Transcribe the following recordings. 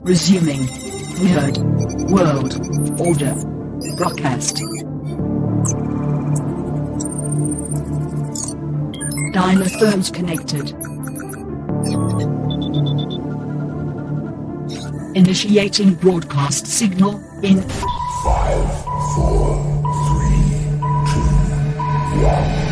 Resuming. Weird World Order broadcast. Dynaphones connected. Initiating broadcast signal in 5, 4, 3, 2, 1.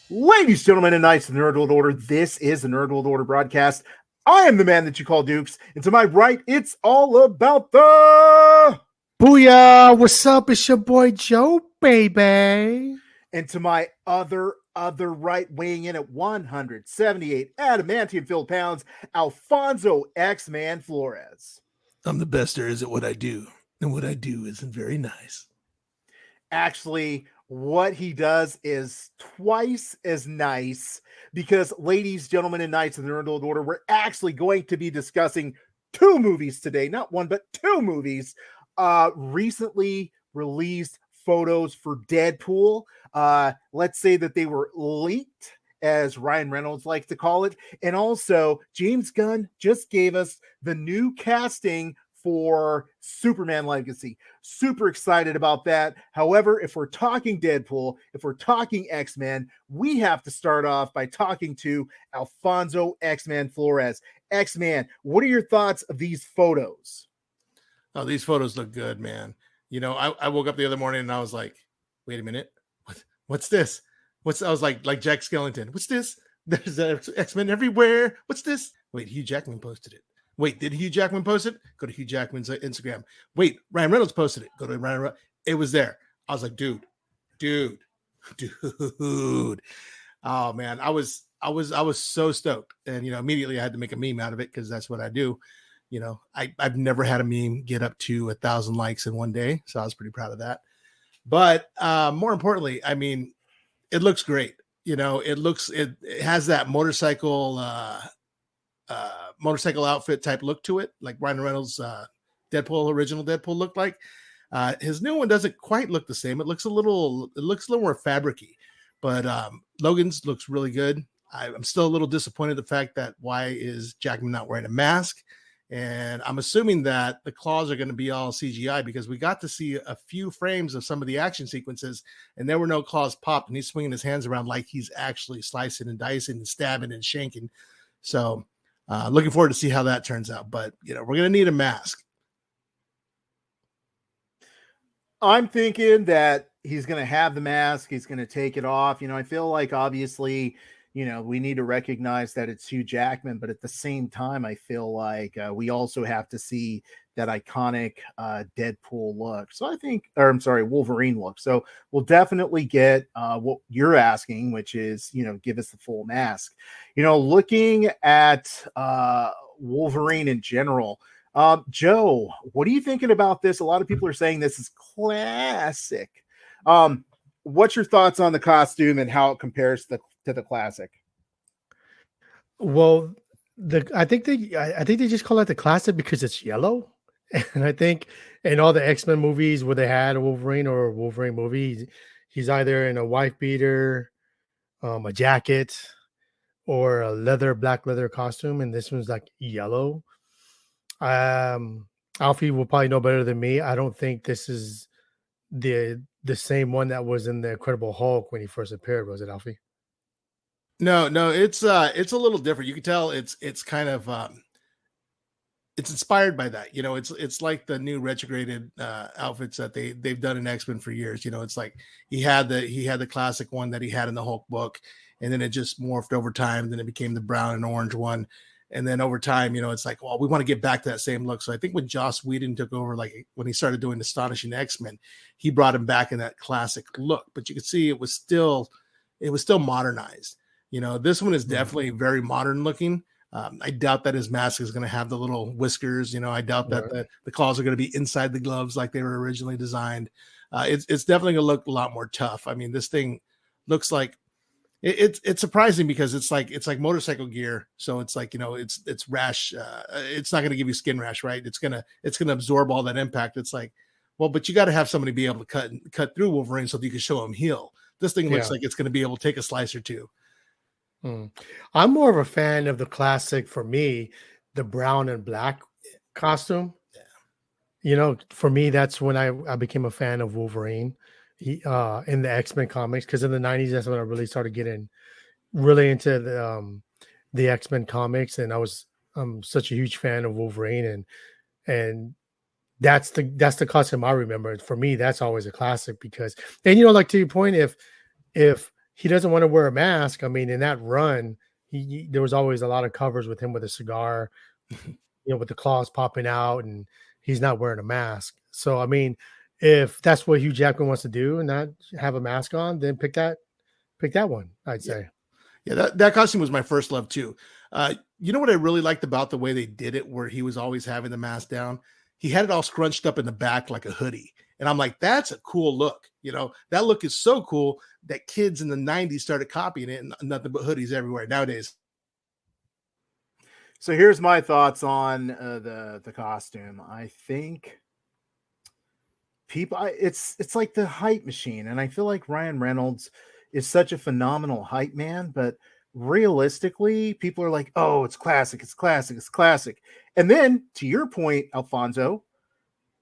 Ladies, gentlemen, and knights of the Nerd World Order, this is the Nerd World Order broadcast. I am the man that you call Dukes, and to my right, it's all about the... Booyah! What's up? It's your boy Joe, baby. And to my other right, weighing in at 178 adamantium-filled pounds, Alfonso X-Man Flores. I'm the best there is at what I do, and what I do isn't very nice. Actually, what he does is twice as nice because, ladies, gentlemen, and knights of the Nerd World Order, we're actually going to be discussing two movies today. Not one, but two movies. Recently released photos for Deadpool. Let's say that they were leaked, as Ryan Reynolds likes to call it. And also, James Gunn just gave us the new casting for Superman Legacy. Super excited about that. However, if we're talking Deadpool, if we're talking X-Men, we have to start off by talking to Alfonso X-Man Flores. X-Man, what are your thoughts of these photos? Oh, these photos look good, man. You know, I woke up the other morning and I was like, wait a minute. What's this? I was like Jack Skellington. What's this? There's X-Men everywhere. What's this? Wait, Hugh Jackman posted it. Wait, did Hugh Jackman post it? Go to Hugh Jackman's Instagram. Wait, Ryan Reynolds posted it. Go to Ryan Reynolds. It was there. I was like, dude. Oh man, I was so stoked. And immediately I had to make a meme out of it because that's what I do. I've never had a meme get up to 1,000 likes in one day. So I was pretty proud of that. But more importantly, I mean, it looks great. It has that motorcycle outfit type look to it, like Ryan Reynolds' original Deadpool looked like. His new one doesn't quite look the same. It looks a little more fabric-y, but Logan's looks really good. I'm still a little disappointed the fact that why is Jackman not wearing a mask? And I'm assuming that the claws are going to be all CGI because we got to see a few frames of some of the action sequences and there were no claws popped and he's swinging his hands around like he's actually slicing and dicing and stabbing and shanking. So looking forward to see how that turns out, but we're going to need a mask. I'm thinking that he's going to have the mask. He's going to take it off. I feel like obviously, we need to recognize that it's Hugh Jackman, but at the same time, I feel like we also have to see that iconic Deadpool look. So Wolverine look. So we'll definitely get what you're asking, which is, give us the full mask. Looking at Wolverine in general, Joe, what are you thinking about this? A lot of people are saying this is classic. What's your thoughts on the costume and how it compares to the classic? Well, I think they just call it the classic because it's yellow. And I think in all the X-Men movies where they had a Wolverine or a Wolverine movie, he's either in a wife beater, a jacket, or a black leather costume, and this one's like yellow. Alfie will probably know better than me. I don't think this is the same one that was in the Incredible Hulk when he first appeared. Was it, Alfie? No, it's a little different. You can tell it's kind of it's inspired by that. It's like the new retrograded outfits that they've done in X-Men for years. It's like he had the classic one that he had in the Hulk book, and then it just morphed over time. Then it became the brown and orange one. And then over time, it's like, well, we want to get back to that same look. So I think when Joss Whedon took over, like when he started doing Astonishing X-Men, he brought him back in that classic look. But you could see it was still modernized. This one is definitely very modern looking. I doubt that his mask is going to have the little whiskers. I doubt that the claws are going to be inside the gloves like they were originally designed. It's definitely going to look a lot more tough. I mean, this thing looks like It's surprising because it's like motorcycle gear, so it's like, it's rash. It's not going to give you skin rash, right? It's gonna absorb all that impact. It's like, well, but you got to have somebody be able to cut through Wolverine so that you can show him heal. This thing looks like it's going to be able to take a slice or two. I'm more of a fan of the classic, for me, the brown and black costume. For me, that's when I became a fan of Wolverine. He in the X-Men comics, because in the 90s, that's when I really started getting really into the X-Men comics, and I was such a huge fan of Wolverine, and that's the costume I remember. For me, that's always a classic, because, and like, to your point, if he doesn't want to wear a mask, I mean, in that run, there was always a lot of covers with him with a cigar, with the claws popping out, and he's not wearing a mask. So, I mean, if that's what Hugh Jackman wants to do and not have a mask on, then pick that one, I'd say. Yeah, that costume was my first love too. You know what I really liked about the way they did it, where he was always having the mask down? He had it all scrunched up in the back like a hoodie. And I'm like, that's a cool look. That look is so cool that kids in the 90s started copying it, and nothing but hoodies everywhere nowadays. So here's my thoughts on the costume. I think it's like the hype machine, and I feel like Ryan Reynolds is such a phenomenal hype man, but realistically, people are like, oh, it's classic, it's classic, it's classic. And then, to your point, Alfonso,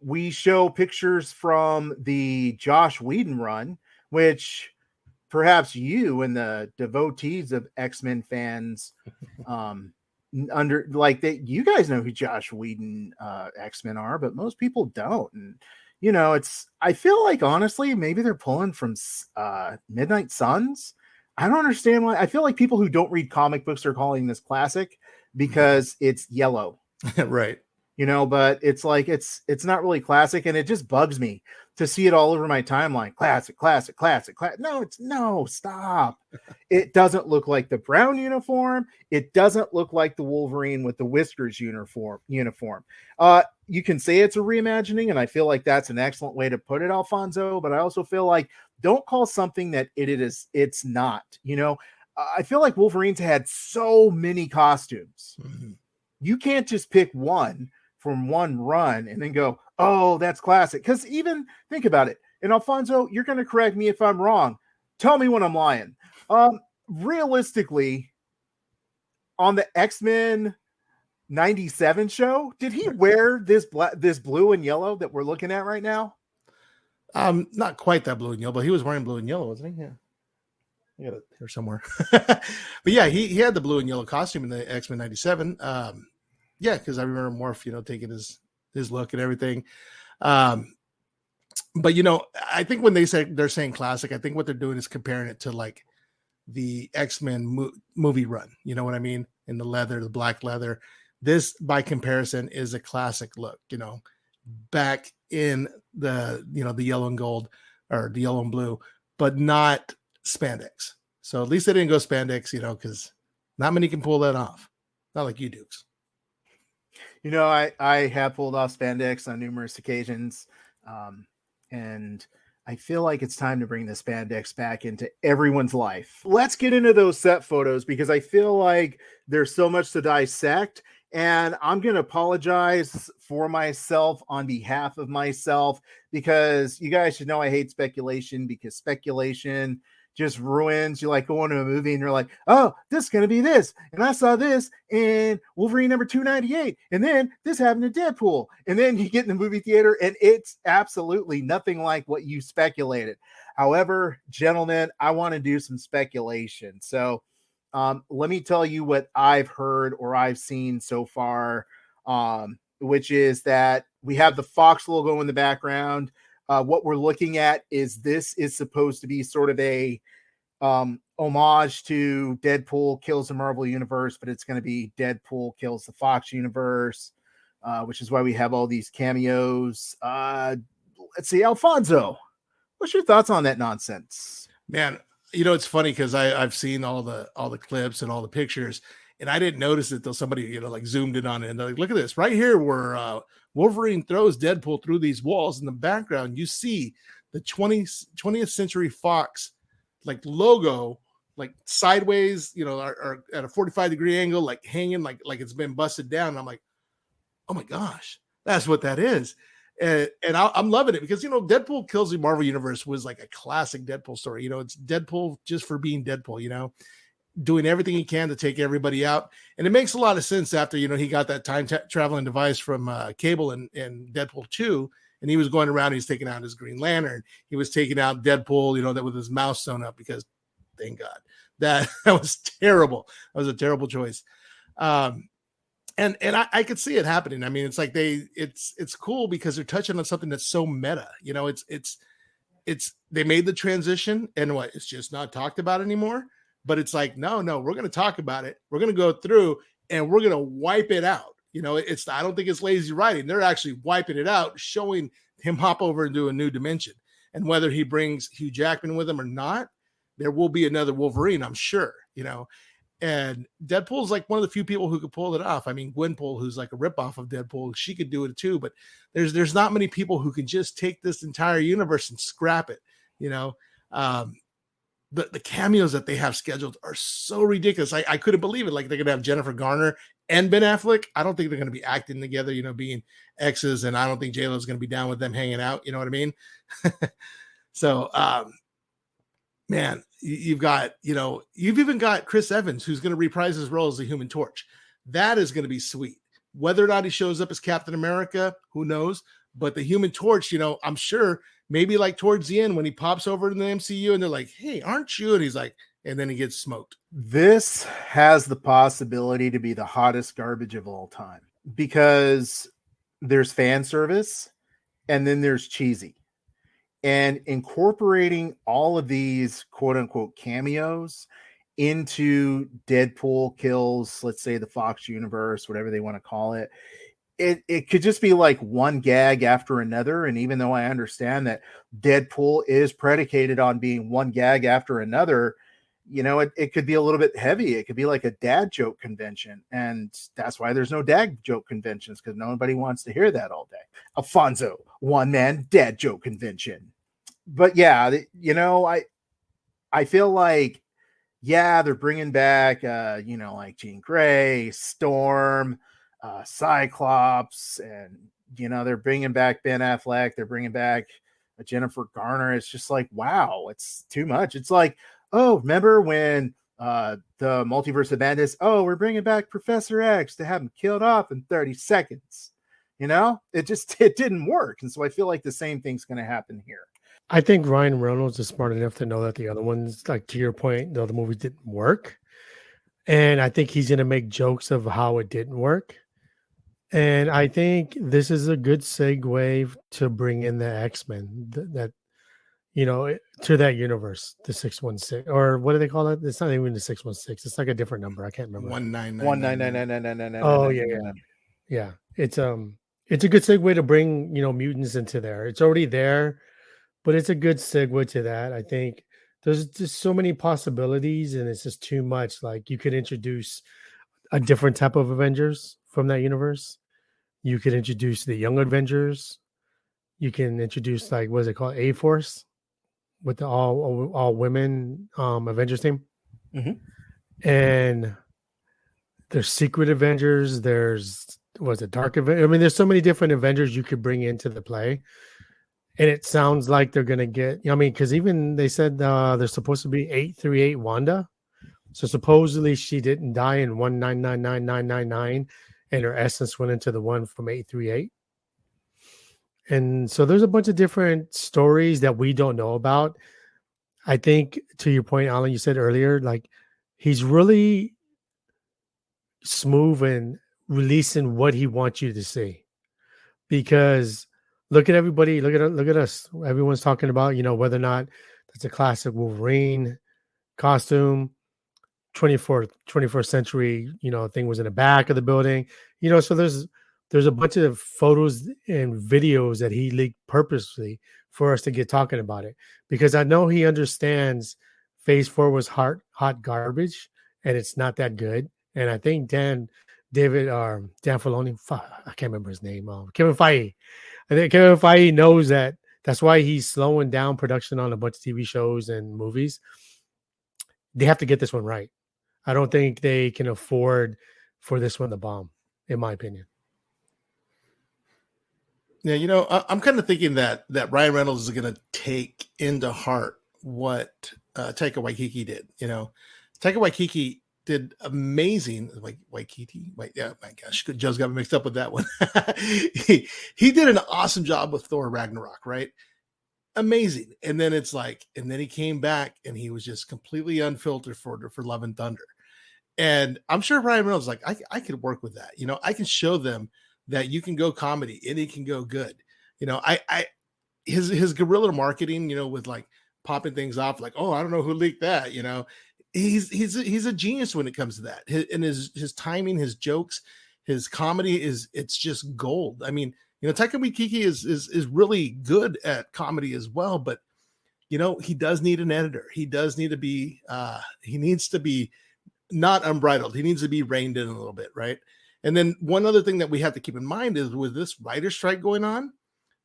we show pictures from the Josh Whedon run, which perhaps you and the devotees of X-Men fans you guys know who Josh Whedon X-Men are, but most people don't. And I feel like, honestly, maybe they're pulling from Midnight Suns. I don't understand why. I feel like people who don't read comic books are calling this classic because it's yellow. Right. But it's like, it's not really classic, and it just bugs me to see it all over my timeline. Classic. No, stop. It doesn't look like the brown uniform. It doesn't look like the Wolverine with the whiskers uniform. You can say it's a reimagining, and I feel like that's an excellent way to put it, Alfonso, but I also feel like, don't call something that it's not. I feel like Wolverine's had so many costumes. Mm-hmm. You can't just pick one from one run and then go, oh, that's classic. Because even think about it. And Alfonso, you're going to correct me if I'm wrong. Tell me when I'm lying. Realistically, on the X-Men 97 show, did he wear this blue and yellow that we're looking at right now? Not quite that blue and yellow, but he was wearing blue and yellow, wasn't he? Yeah. I got it here somewhere. But yeah, he had the blue and yellow costume in the X-Men 97. Yeah, because I remember Morph, taking his look and everything. But I think when they're saying classic, I think what they're doing is comparing it to like the X-Men movie run. You know what I mean? In the leather, the black leather. This, by comparison, is a classic look. Back in the the yellow and gold, or the yellow and blue, but not spandex. So at least they didn't go spandex, because not many can pull that off. Not like you, Dukes. I have pulled off spandex on numerous occasions, and I feel like it's time to bring the spandex back into everyone's life. Let's get into those set photos, because I feel like there's so much to dissect, and I'm going to apologize for myself on behalf of myself, because you guys should know I hate speculation, because speculation just ruins. You like going to a movie and you're like, oh, this is going to be this. And I saw this in Wolverine number 298. And then this happened to Deadpool. And then you get in the movie theater and it's absolutely nothing like what you speculated. However, gentlemen, I want to do some speculation. So let me tell you what I've heard or I've seen so far, which is that we have the Fox logo in the background. What we're looking at is this is supposed to be sort of a homage to Deadpool kills the Marvel Universe, but it's going to be Deadpool kills the Fox Universe, which is why we have all these cameos. Let's see, Alfonso, what's your thoughts on that nonsense? Man, it's funny because I've seen all the clips and all the pictures, and I didn't notice it till somebody like zoomed in on it, and they're like, look at this right here where Wolverine throws Deadpool through these walls. In the background, you see the 20th Century Fox like logo like sideways, are at a 45-degree angle, like hanging, like it's been busted down. And I'm like, oh my gosh, that's what that is. And I'm loving it because, Deadpool Kills the Marvel Universe was like a classic Deadpool story. It's Deadpool just for being Deadpool, doing everything he can to take everybody out. And it makes a lot of sense after, he got that time traveling device from Cable in Deadpool 2. And he was going around, he's taking out his Green Lantern. He was taking out Deadpool, that with his mouth sewn up, because thank God that was terrible. That was a terrible choice. And I could see it happening. I mean, it's like it's cool because they're touching on something that's so meta. It's they made the transition, and it's just not talked about anymore. But it's like, no, we're going to talk about it. We're going to go through and we're going to wipe it out. I don't think it's lazy writing. They're actually wiping it out, showing him hop over into a new dimension. And whether he brings Hugh Jackman with him or not, there will be another Wolverine, I'm sure, And Deadpool is like one of the few people who could pull it off. I mean, Gwenpool, who's like a ripoff of Deadpool, she could do it too. But there's not many people who can just take this entire universe and scrap it. The cameos that they have scheduled are so ridiculous. I couldn't believe it. Like, they're going to have Jennifer Garner and Ben Affleck. I don't think they're going to be acting together, being exes. And I don't think J-Lo is going to be down with them hanging out. You know what I mean? So, man, you've even got Chris Evans, who's going to reprise his role as the Human Torch. That is going to be sweet. Whether or not he shows up as Captain America, who knows? But the Human Torch, I'm sure maybe like towards the end when he pops over to the MCU and they're like, hey, aren't you? And he's like, and then he gets smoked. This has the possibility to be the hottest garbage of all time because there's fan service and then there's cheesy. And incorporating all of these quote unquote cameos into Deadpool Kills, let's say the Fox universe, whatever they want to call it, it could just be like one gag after another. And even though I understand that Deadpool is predicated on being one gag after another, it could be a little bit heavy. It could be like a dad joke convention. And that's why there's no dad joke conventions, because nobody wants to hear that all day. Alfonso, one man dad joke convention. But yeah, I feel like, yeah, they're bringing back, like Jean Grey, Storm, Cyclops, and, they're bringing back Ben Affleck. They're bringing back Jennifer Garner. It's just like, wow, it's too much. It's like, oh, remember when the Multiverse of Madness, we're bringing back Professor X to have him killed off in 30 seconds. It didn't work. And so I feel like the same thing's going to happen here. I think Ryan Reynolds is smart enough to know that the other ones, like to your point, the other movies didn't work. And I think he's going to make jokes of how it didn't work. And I think this is a good segue to bring in the X-Men to that universe, the 616, or what do they call it? It's not even the 616. It's like a different number. I can't remember. 199. Oh yeah. It's a good segue to bring mutants into there. It's already there, but it's a good segue to that. I think there's just so many possibilities, and it's just too much. Like, you could introduce a different type of Avengers from that universe. You could introduce the Young Avengers. You can introduce, like, what is it called? A-Force, with the all women Avengers team. Mm-hmm. And there's Secret Avengers. There's Dark Avengers. I mean, there's so many different Avengers you could bring into the play. And it sounds like they're going to get, because even they said there's supposed to be 838 Wanda. So supposedly she didn't die in 1999999, and her essence went into the one from 838. And so there's a bunch of different stories that we don't know about. I think, to your point, Alan, you said earlier, like, he's really smooth in releasing what he wants you to see. Because look at everybody, look at us. Everyone's talking about, whether or not that's a classic Wolverine costume. 21st century, thing was in the back of the building. So there's a bunch of photos and videos that he leaked purposely for us to get talking about it, because I know he understands Phase 4 was hot garbage and it's not that good. And I think Dan Filoni, I can't remember his name. Kevin Feige. I think Kevin Feige knows that. That's why he's slowing down production on a bunch of TV shows and movies. they have to get this one right. I don't think they can afford for this one to bomb, in my opinion. Yeah, I'm kind of thinking that Ryan Reynolds is going to take into heart what Taika Waititi did. Taika Waititi did amazing. Like Waititi, yeah, my gosh, Joe's got me mixed up with that one. he did an awesome job with Thor Ragnarok, right? Amazing. And then he came back and he was just completely unfiltered for Love and Thunder. And I'm sure Ryan Reynolds is like, I could work with that. I can show them that you can go comedy and it can go good. His guerrilla marketing, with like popping things off, like, oh, I don't know who leaked that. He's a genius when it comes to that. His timing, his jokes, his comedy it's just gold. I mean, Taika Waititi is really good at comedy as well, but he does need an editor. He does need to be he needs to be not unbridled. He needs to be reined in a little bit, right? And then one other thing that we have to keep in mind is with this writer strike going on,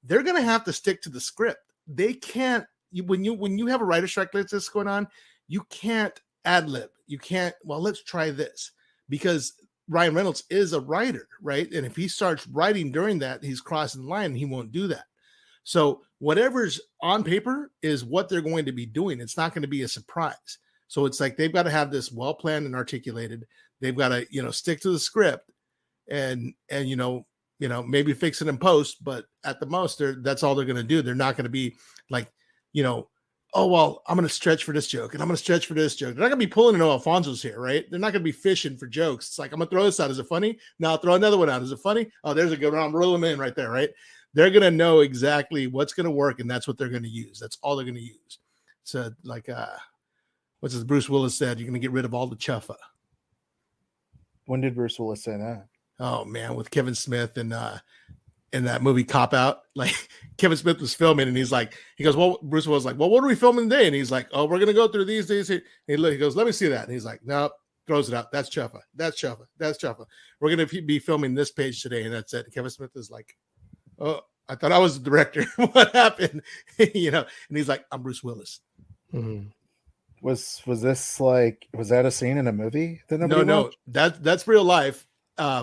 they're going to have to stick to the script. They can't when you have a writer strike like this going on, you can't ad lib. You can't. Well, let's try this, because Ryan Reynolds is a writer, right? And if he starts writing during that, he's crossing the line and he won't do that. So whatever's on paper is what they're going to be doing. It's not going to be a surprise. So it's like they've got to have this well planned and articulated. They've got to, stick to the script and maybe fix it in post, but at the most, that's all they're going to do. They're not going to be like, oh, well, I'm going to stretch for this joke and I'm going to stretch for this joke. They're not going to be pulling an Alfonso's here, right? They're not going to be fishing for jokes. It's like, I'm going to throw this out. Is it funny? Now I'll throw another one out. Is it funny? Oh, there's a good one. I'm rolling them in right there, right? They're going to know exactly what's going to work, and that's what they're going to use. That's all they're going to use. So like, what's this? Bruce Willis said, you're going to get rid of all the chuffa. When did Bruce Willis say that? Oh man, with Kevin Smith and in that movie Cop Out, like Kevin Smith was filming and he goes, well, Bruce was like, well, what are we filming today? And he's like, oh, we're going to go through these days. He goes, let me see that. And he's like, no, throws it out. That's chuffa. That's chuffa. That's chuffa. We're going to be filming this page today. And that's it. And Kevin Smith is like, oh, I thought I was the director. What happened? And he's like, I'm Bruce Willis. Mm-hmm. Was this like, was that a scene in a movie? No, that's real life.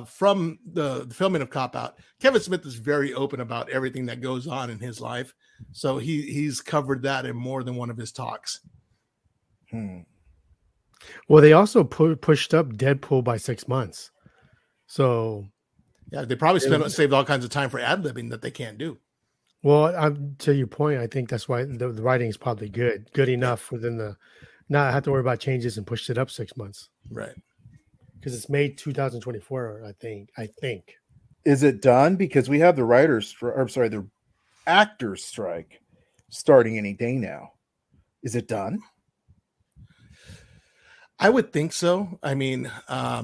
From the filming of Cop Out, Kevin Smith is very open about everything that goes on in his life. So he's covered that in more than one of his talks. Well, they also pushed up Deadpool by 6 months. So yeah, they probably saved all kinds of time for ad-libbing that they can't do. Well, to your point, I think that's why the writing is probably good enough for them to not have to worry about changes and pushed it up 6 months. Right. Because it's May 2024, I think. Is it done? Because we have the actors strike starting any day now. Is it done? I would think so. I mean, I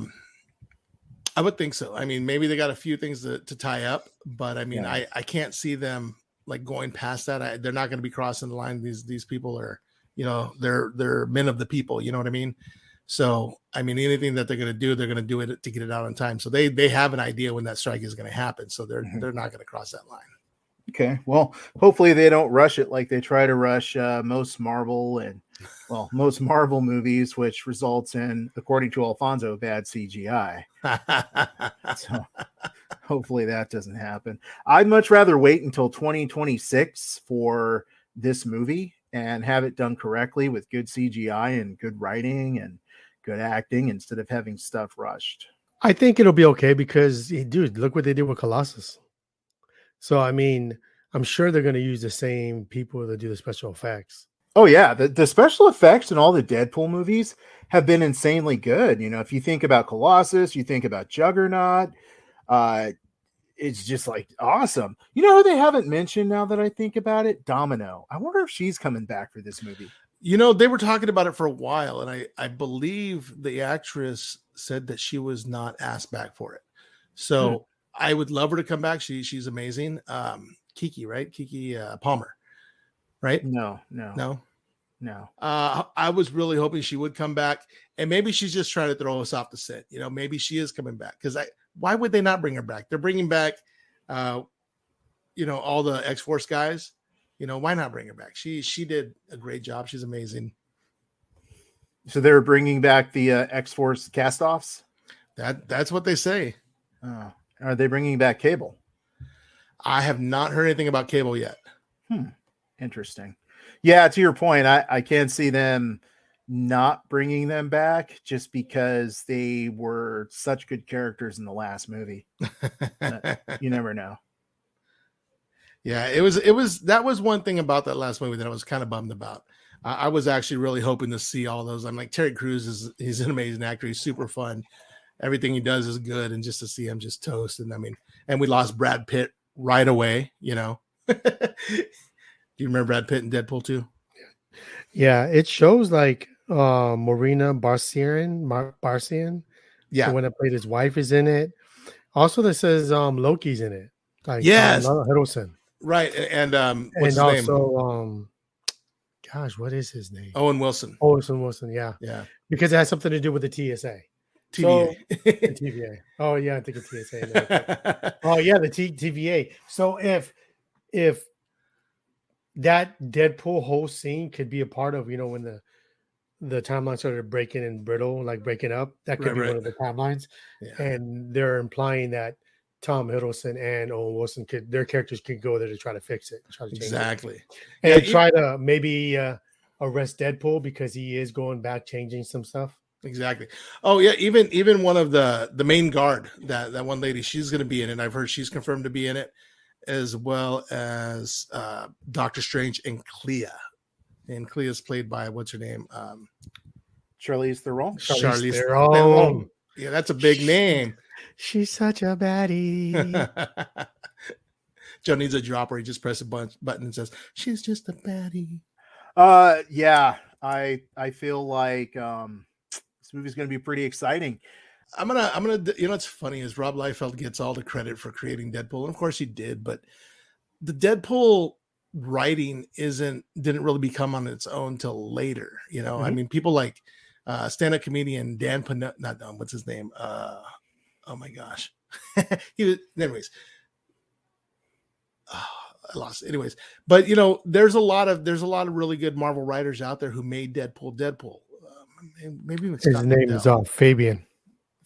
would think so. I mean, maybe they got a few things to tie up, but I mean, yeah. I can't see them like going past that. They're not going to be crossing the line. These people are, they're men of the people. You know what I mean? So, I mean, anything that they're going to do it to get it out on time. So they have an idea when that strike is going to happen. So they're not going to cross that line. Okay. Well, hopefully they don't rush it like they try to rush most Marvel movies, which results in, according to Alfonso, bad CGI. So hopefully that doesn't happen. I'd much rather wait until 2026 for this movie and have it done correctly with good CGI and good writing and good acting instead of having stuff rushed. I think it'll be okay because, dude, look what they did with Colossus. So, I mean, I'm sure they're going to use the same people that do the special effects. Oh, yeah. The special effects in all the Deadpool movies have been insanely good. If you think about Colossus, you think about Juggernaut, it's just like awesome. You know who they haven't mentioned now that I think about it? Domino. I wonder if she's coming back for this movie. They were talking about it for a while, and I believe the actress said that she was not asked back for it. So I would love her to come back. She's amazing. Kiki, right? Kiki Palmer, right? No. I was really hoping she would come back, and maybe she's just trying to throw us off the set. Maybe she is coming back because why would they not bring her back? They're bringing back, all the X-Force guys. Why not bring her back? She did a great job. She's amazing. So they're bringing back the X-Force cast-offs. That's what they say. Oh, are they bringing back Cable? I have not heard anything about Cable yet. Interesting. Yeah, to your point, I can't see them not bringing them back just because they were such good characters in the last movie. You never know. Yeah, it was that was one thing about that last movie that I was kind of bummed about. I was actually really hoping to see all those. I'm like, Terry Crews he's an amazing actor. He's super fun. Everything he does is good, and just to see him just toast. And I mean, and we lost Brad Pitt right away. You know, do you remember Brad Pitt in Deadpool 2? Yeah, it shows like Marina Barcian, Yeah, the one that played his wife, is in it. Also, that says Loki's in it. Like yes, Hiddleston. right. And what's and his name? Gosh, what is his name? Owen Wilson. Owen Wilson, yeah. Yeah. Because it has something to do with the TSA. TVA. So, the TVA. Oh, yeah, I think it's TSA. Oh, yeah, the TVA. So if that Deadpool whole scene could be a part of, when the timeline started breaking and brittle, like breaking up, that could be one of the timelines. Yeah. And they're implying that Tom Hiddleston and Owen Wilson their characters could go there to try to fix it, try to change exactly. it. And try to maybe arrest Deadpool because he is going back, changing some stuff. Exactly. Oh yeah, even one of the main guard, that one lady, she's going to be in it. I've heard she's confirmed to be in it, as well as Doctor Strange and Clea. And Clea's played by what's her name? Charlize Theron. Charlize Theron. Yeah, that's a big name. She's such a baddie. Joe needs a drop where he just presses a button and says, "She's just a baddie." Yeah, I feel like this movie's going to be pretty exciting. I'm gonna. What's funny is Rob Liefeld gets all the credit for creating Deadpool, and of course he did. But the Deadpool writing didn't really become on its own till later. I mean, people like stand-up comedian Dan what's his name? Oh my gosh, he was. Anyways, I lost. Anyways, but there's a lot of really good Marvel writers out there who made Deadpool. Maybe his name is Fabian.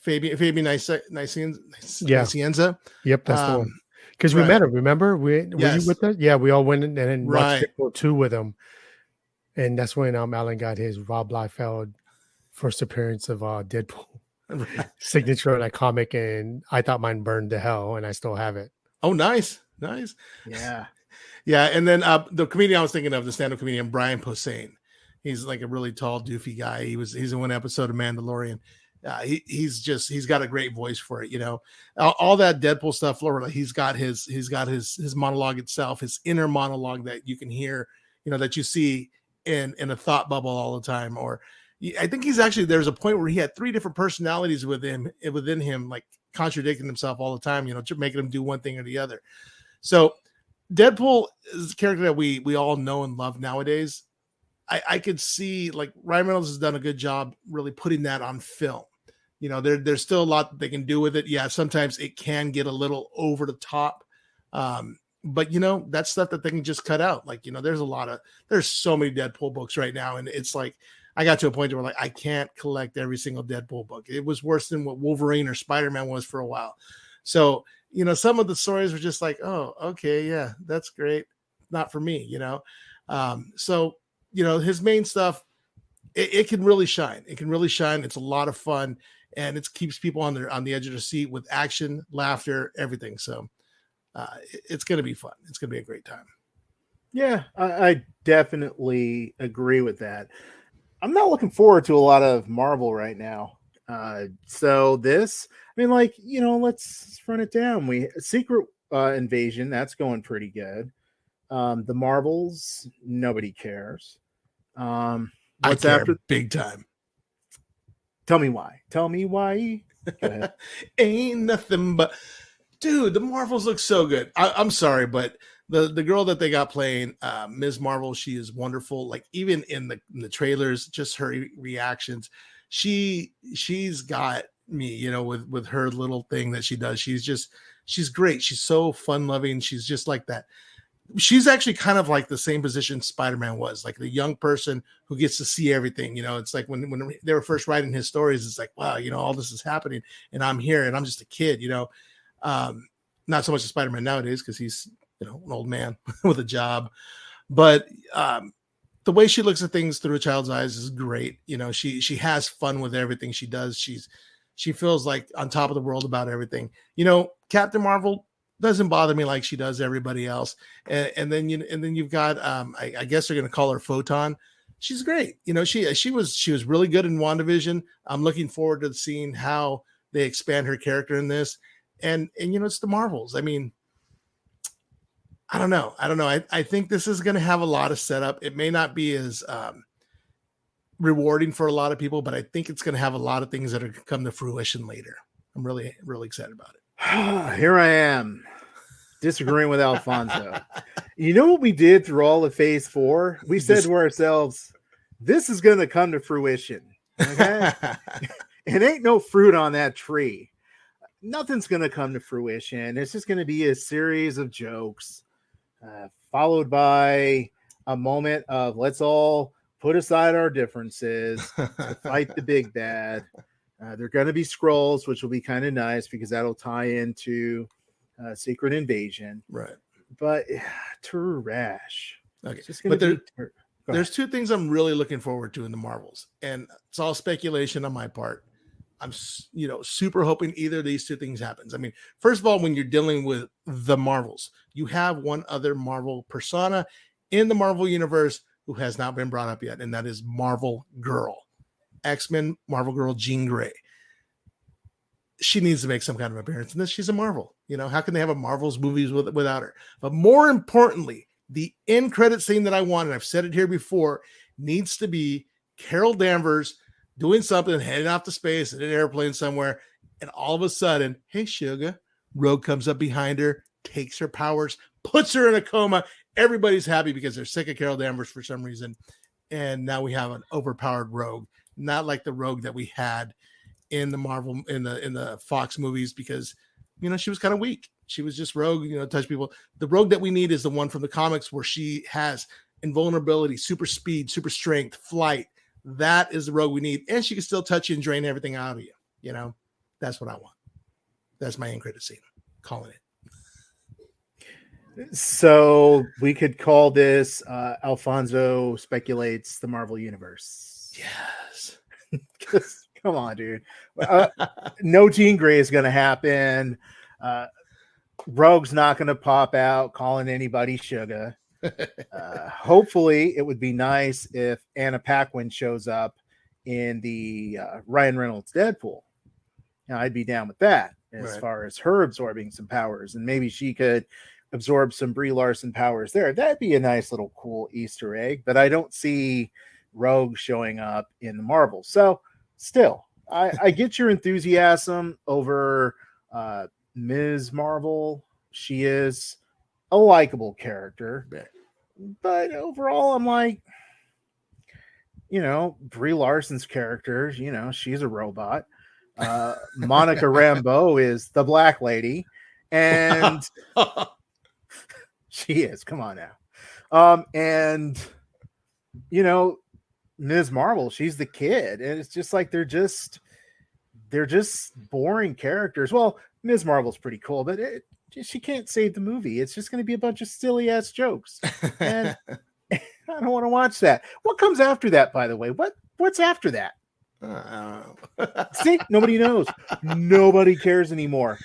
Fabian Nicienza. Yep, that's the one. Because we met him. Remember? Were you with us? Yeah, we all went in and watched Deadpool 2 with him, and that's when Alan got his Rob Liefeld first appearance of Deadpool. Signature of that comic, and I thought mine burned to hell, and I still have it. Oh, nice. Yeah. And then the comedian I was thinking of, the stand-up comedian Brian Posehn. He's like a really tall, doofy guy. He's in one episode of Mandalorian. He's got a great voice for it. All that Deadpool stuff. He's got his monologue itself, his inner monologue that you can hear. That you see in a thought bubble all the time, or. I think there's a point where he had 3 different personalities within him, like contradicting himself all the time, making him do one thing or the other. So Deadpool is a character that we all know and love nowadays. I could see like Ryan Reynolds has done a good job really putting that on film. There's still a lot that they can do with it. Yeah, sometimes it can get a little over the top. But that's stuff that they can just cut out. Like, there's so many Deadpool books right now, and it's like I got to a point where like I can't collect every single Deadpool book. It was worse than what Wolverine or Spider-Man was for a while. So, some of the stories were just like, oh, okay, yeah, that's great. Not for me, So, his main stuff, it can really shine. It can really shine. It's a lot of fun, and it keeps people on the edge of their seat with action, laughter, everything. So it's going to be fun. It's going to be a great time. Yeah, I definitely agree with that. I'm not looking forward to a lot of Marvel right now. So this, I mean, like, let's run it down. Secret Invasion, that's going pretty good. The Marvels, nobody cares. What's after? Big time. Tell me why. Go ahead. Ain't nothing but, dude, the Marvels look so good. I'm sorry, but the girl that they got playing Ms. Marvel, she is wonderful. Like even in the trailers, just her reactions, she's got me, with her little thing that she does. She's great. She's so fun loving. She's just like that. she's actually kind of like the same position Spider-Man was, like the young person who gets to see everything. It's like when they were first writing his stories, it's like, wow, all this is happening and I'm here and I'm just a kid, not so much a Spider-Man nowadays because he's, an old man with a job, but the way she looks at things through a child's eyes is great. She has fun with everything she does. She feels like on top of the world about everything. Captain Marvel doesn't bother me like she does everybody else. And then you've got I guess they're going to call her Photon. She's great. She was really good in WandaVision. I'm looking forward to seeing how they expand her character in this. And it's the Marvels. I mean, I don't know. I think this is going to have a lot of setup. It may not be as rewarding for a lot of people, but I think it's going to have a lot of things that are going to come to fruition later. I'm really, really excited about it. Here I am disagreeing with Alfonso. You know what we did through all of phase 4? We said to ourselves, this is going to come to fruition. Okay. It ain't no fruit on that tree. Nothing's going to come to fruition. It's just going to be a series of jokes, followed by a moment of let's all put aside our differences, fight the big bad. They're going to be scrolls, which will be kind of nice because that'll tie into Secret Invasion. Right. But trash. Okay. It's just But there's 2 things I'm really looking forward to in the Marvels, and it's all speculation on my part. I'm, super hoping either of these 2 things happens. I mean, first of all, when you're dealing with the Marvels, you have one other Marvel persona in the Marvel universe who has not been brought up yet, and that is Marvel Girl, X-Men Marvel Girl Jean Grey. She needs to make some kind of appearance in this. She's a Marvel. How can they have a Marvel's movies without her? But more importantly, the end credit scene that I want, and I've said it here before, needs to be Carol Danvers doing something, heading off to space in an airplane somewhere, and all of a sudden, hey, sugar, Rogue comes up behind her, takes her powers, puts her in a coma. Everybody's happy because they're sick of Carol Danvers for some reason, and now we have an overpowered Rogue, not like the Rogue that we had in the Marvel in the Fox movies, because she was kind of weak. She was just Rogue, touch people. The Rogue that we need is the one from the comics where she has invulnerability, super speed, super strength, flight. That is the Rogue we need. And she can still touch you and drain everything out of you. That's what I want. That's my end credit scene. Calling it. So we could call this Alfonso speculates the Marvel universe. Yes. Come on, dude. No Jean Grey is going to happen. Rogue's not going to pop out calling anybody sugar. Hopefully it would be nice if Anna Paquin shows up in the Ryan Reynolds Deadpool. Now I'd be down with that as far as her absorbing some powers, and maybe she could absorb some Brie Larson powers there. That'd be a nice little cool Easter egg, but I don't see Rogue showing up in the Marvel. So still, I get your enthusiasm over Ms. Marvel. She is a likable character, but overall I'm like, Brie Larson's character, she's a robot. Monica Rambeau is the black lady, and she is, come on now. And Ms. Marvel, she's the kid, and it's just like they're just boring characters. Well, Ms. Marvel's pretty cool, but she can't save the movie. It's just going to be a bunch of silly ass jokes, and I don't want to watch that. What comes after that, by the way? What's after that? See, nobody knows. Nobody cares anymore.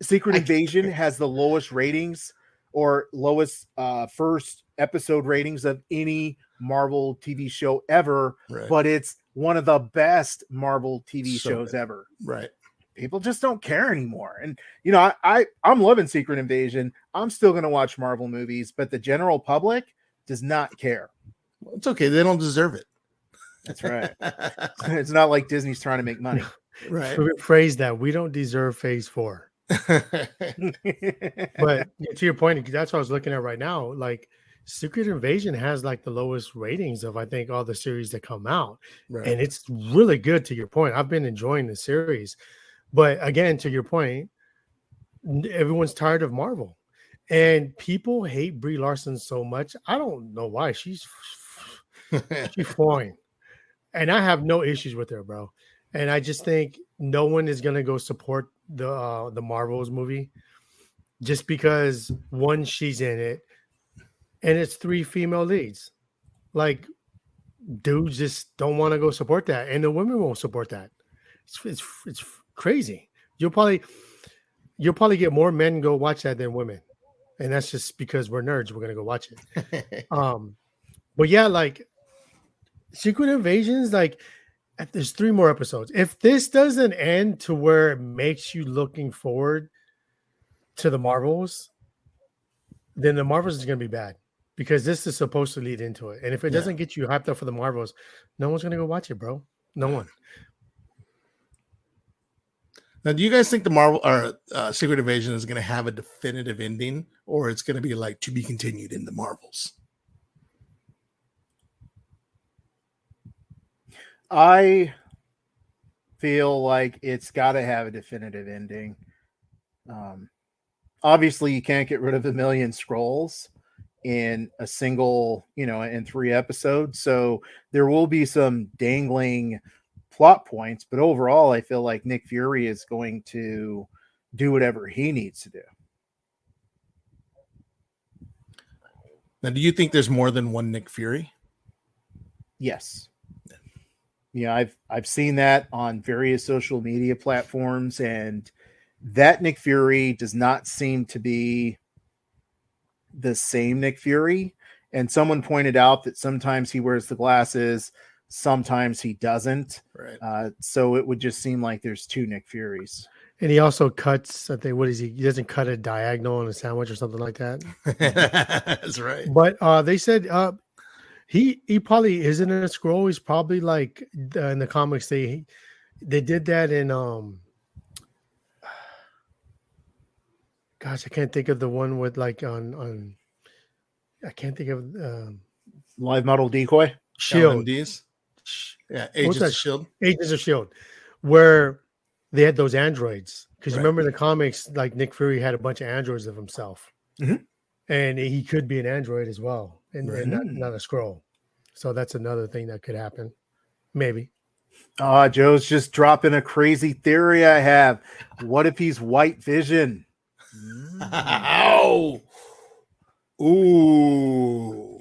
Secret Invasion has the lowest ratings or lowest first episode ratings of any Marvel TV show ever, but it's one of the best Marvel TV shows ever. Right. People just don't care anymore. And I'm loving Secret Invasion. I'm still going to watch Marvel movies, but the general public does not care. Well, it's okay. They don't deserve it. That's right. It's not like Disney's trying to make money. Right. Phrase that we don't deserve phase 4. But to your point, that's what I was looking at right now. Like Secret Invasion has like the lowest ratings of I think all the series that come out. Right. And it's really good to your point. I've been enjoying the series. But again, to your point, everyone's tired of Marvel. And people hate Brie Larson so much. I don't know why. She's fine. And I have no issues with her, bro. And I just think no one is gonna go support the Marvels movie just because one, she's in it, and it's 3 female leads. Like, dudes just don't want to go support that, and the women won't support that. It's crazy. You'll probably get more men go watch that than women, and that's just because we're nerds. We're gonna go watch it. But yeah, like Secret Invasions, like there's 3 more episodes. If this doesn't end to where it makes you looking forward to the Marvels, then the Marvels is gonna be bad. Because this is supposed to lead into it. And if it doesn't get you hyped up for the Marvels, no one's going to go watch it, bro. No one. Now, do you guys think the Marvel or Secret Invasion is going to have a definitive ending, or it's going to be like to be continued in the Marvels? I feel like it's got to have a definitive ending. Obviously, you can't get rid of a million scrolls in a single, in 3 episodes. So there will be some dangling plot points, but overall, I feel like Nick Fury is going to do whatever he needs to do. Now, do you think there's more than one Nick Fury? Yes. Yeah, I've seen that on various social media platforms, and that Nick Fury does not seem to be the same Nick Fury. And someone pointed out that sometimes he wears the glasses, sometimes he doesn't. Right. So it would just seem like there's 2 Nick Furies. And he also cuts, I think, what is he? He doesn't cut a diagonal in a sandwich or something like that. That's right. But they said he probably isn't a scroll. He's probably like in the comics they did that in gosh, I can't think of the one with like on I can't think of Live model decoy. Shield. Yeah, Agents of Shield. Agents of Shield, where they had those androids. Because Right. you remember in the comics, like Nick Fury had a bunch of androids of himself, and he could be an android as well, and not a scroll. So that's another thing that could happen, maybe. Joe's just dropping a crazy theory I have. What if he's White Vision? Oh, ooh.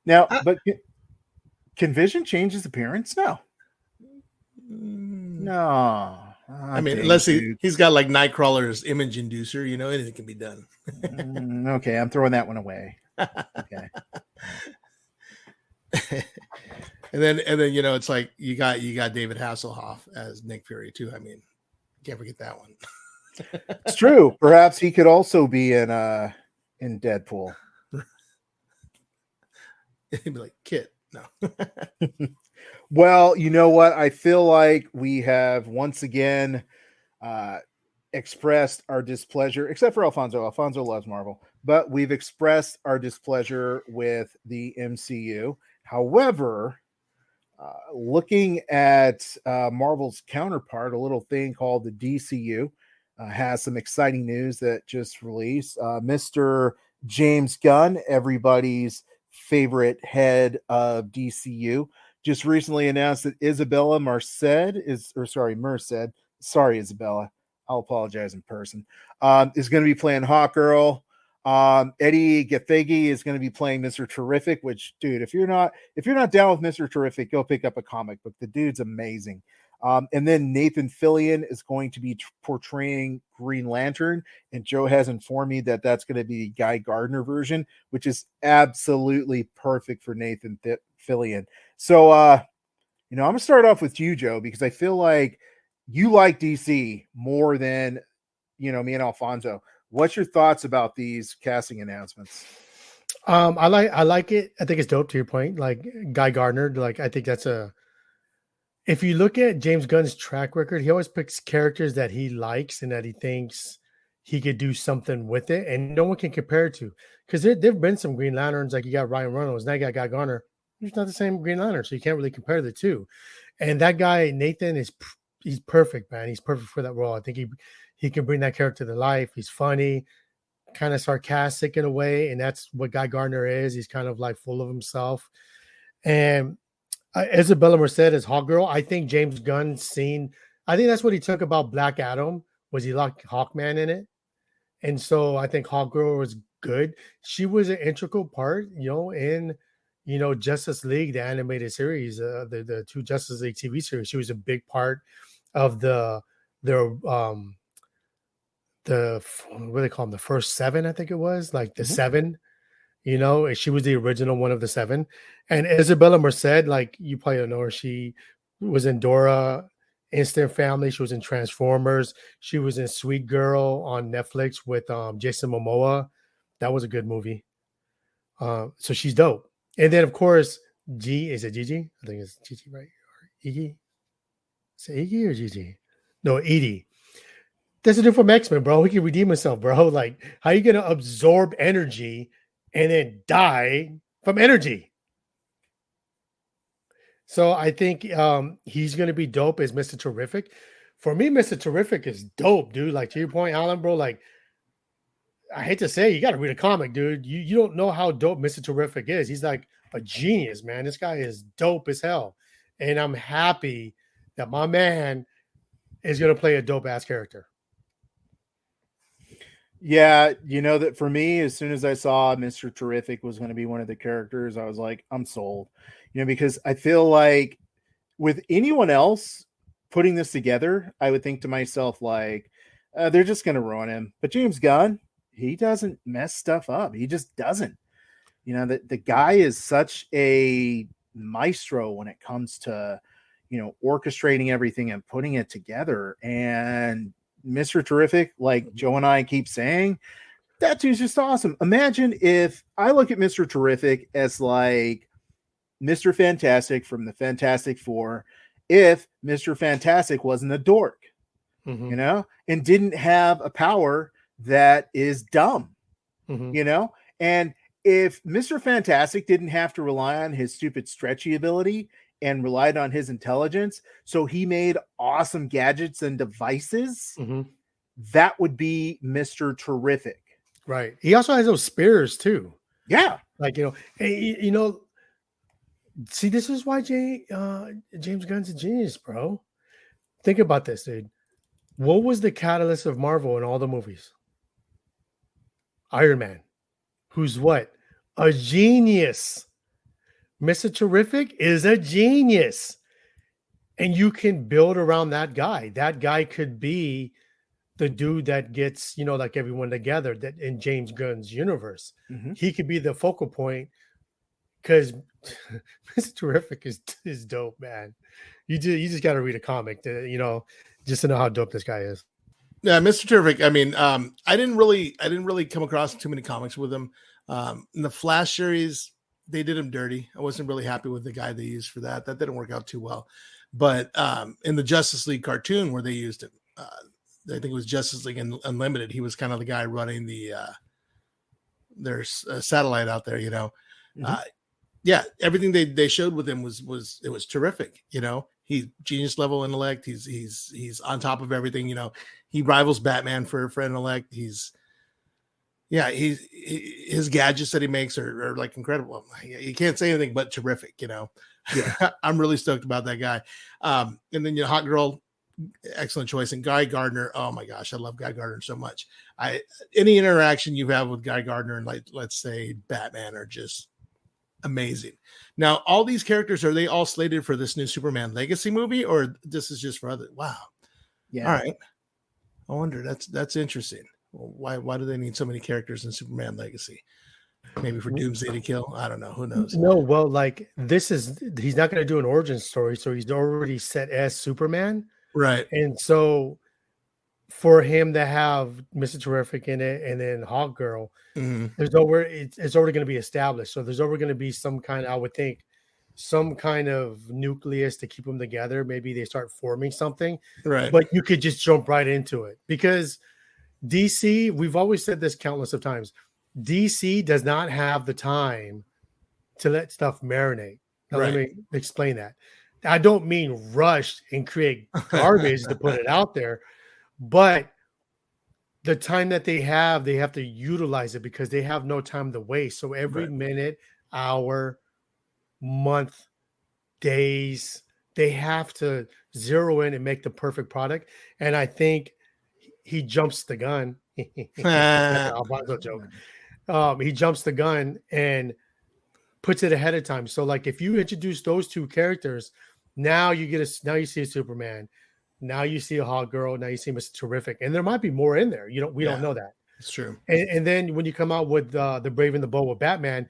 Now, but can Vision change his appearance? No. No. I mean, unless he's got like Nightcrawler's image inducer, anything can be done. Okay, I'm throwing that one away. Okay. and then it's like you got David Hasselhoff as Nick Fury too. I mean, can't forget that one. It's true. Perhaps he could also be in Deadpool. He'd be like, Kit. No. Well, you know what? I feel like we have once again expressed our displeasure, except for Alfonso. Alfonso loves Marvel, but we've expressed our displeasure with the MCU. However, looking at Marvel's counterpart, a little thing called the DCU, has some exciting news that just released. Mr. James Gunn, everybody's favorite head of DCU, just recently announced that Isabella Merced, sorry, Isabella, I'll apologize in person, is going to be playing Hawkgirl. Eddie Gathegi is going to be playing Mr. Terrific, which, dude, if you're not down with Mr. Terrific, go pick up a comic book. The dude's amazing. And then Nathan Fillion is going to be portraying Green Lantern, and Joe has informed me that that's going to be the Guy Gardner version, which is absolutely perfect for Nathan Fillion. So, I'm going to start off with you, Joe, because I feel like you like DC more than, me and Alfonso. What's your thoughts about these casting announcements? I like it. I think it's dope, to your point. Like Guy Gardner, like I think that's if you look at James Gunn's track record, he always picks characters that he likes and that he thinks he could do something with it, and no one can compare it to. Because there've been some Green Lanterns, like you got Ryan Reynolds, now you got Guy Gardner. He's not the same Green Lantern, so you can't really compare the two. And that guy Nathan he's perfect, man. He's perfect for that role. I think he can bring that character to life. He's funny. kind of sarcastic in a way, and that's what Guy Gardner is. He's kind of like full of himself. And Isabella Merced as Hawkgirl. I think James Gunn I think that's what he took about Black Adam, was he liked Hawkman in it. And so I think Hawkgirl was good. She was an integral part, in Justice League, the animated series, the two Justice League TV series. She was a big part of the what do they call them? The first 7, I think it was, like the 7. And she was the original one of the 7. And Isabella Merced, like you probably don't know her, she was in Dora, Instant Family. She was in Transformers. She was in Sweet Girl on Netflix with Jason Momoa. That was a good movie. So she's dope. And then, of course, is it Gigi? I think it's Gigi, right? Or Iggy? Is it Iggy or Gigi? No, Edie. That's a dude from X-Men, bro. He can redeem himself, bro. Like, how are you going to absorb energy and then die from energy? So I think he's going to be dope as Mr. Terrific. For me, Mr. Terrific is dope, dude. Like, to your point, Alan, bro, like, I hate to say, you got to read a comic, dude. You don't know how dope Mr. Terrific is. He's like a genius, man. This guy is dope as hell. And I'm happy that my man is going to play a dope-ass character. Yeah, that for me, as soon as I saw Mr. Terrific was going to be one of the characters, I was like, I'm sold. Because I feel like with anyone else putting this together, I would think to myself, like, they're just going to ruin him. But James Gunn, he doesn't mess stuff up. He just doesn't. The guy is such a maestro when it comes to, orchestrating everything and putting it together. And Mr. Terrific, like Joe and I keep saying, that dude's just awesome. Imagine if I look at Mr. Terrific as like Mr. Fantastic from the Fantastic Four, if Mr. Fantastic wasn't a dork, and didn't have a power that is dumb, and if Mr. Fantastic didn't have to rely on his stupid stretchy ability and relied on his intelligence, so he made awesome gadgets and devices, that would be Mr. Terrific. Right. He also has those spears too. Yeah. Like, see, this is why James Gunn's a genius, bro. Think about this, dude. What was the catalyst of Marvel in all the movies? Iron Man. Who's what? A genius. Mr. Terrific is a genius. And you can build around that guy. That guy could be the dude that gets, like everyone together that in James Gunn's universe. He could be the focal point because Mr. Terrific is dope, man. You just got to read a comic to, just to know how dope this guy is. Yeah, Mr. Terrific. I mean, I didn't really come across too many comics with him. In the Flash series, they did him dirty. I wasn't really happy with the guy they used for that. That didn't work out too well. But in the Justice League cartoon where they used him, I think it was Justice League Unlimited. He was kind of the guy running their satellite out there. Yeah, everything they showed with him was terrific. He's genius level intellect. He's on top of everything. He rivals Batman for intellect. His gadgets that he makes are like incredible. You can't say anything but terrific. Yeah, I'm really stoked about that guy. And then Hawkgirl, excellent choice. And Guy Gardner, oh my gosh, I love Guy Gardner so much. Any interaction you have with Guy Gardner and let's say Batman are just amazing. Now, all these characters, are they all slated for this new Superman Legacy movie, or this is just for other? Wow. Yeah. All right. I wonder. That's interesting. Why do they need so many characters in Superman Legacy? Maybe for Doomsday to kill? I don't know. Who knows? No, well, like he's not going to do an origin story, so he's already set as Superman. Right. And so for him to have Mr. Terrific in it and then Hawkgirl, it's already going to be established. So there's already going to be some kind of nucleus to keep them together. Maybe they start forming something. Right. But you could just jump right into it because DC, we've always said this countless of times, DC does not have the time to let stuff marinate. Now, Let me explain that. I don't mean rush and create garbage to put it out there, but the time that they have to utilize it because they have no time to waste. So every minute, hour, month, days, they have to zero in and make the perfect product. And I think he jumps the gun. That's an Alfonso joke. He jumps the gun and puts it ahead of time. So like if you introduce those two characters, now you see a Superman. Now you see a Hawk Girl. Now you see Mr. Terrific, and there might be more in there. We don't know that. It's true. And then when you come out with the Brave and the Bold with Batman,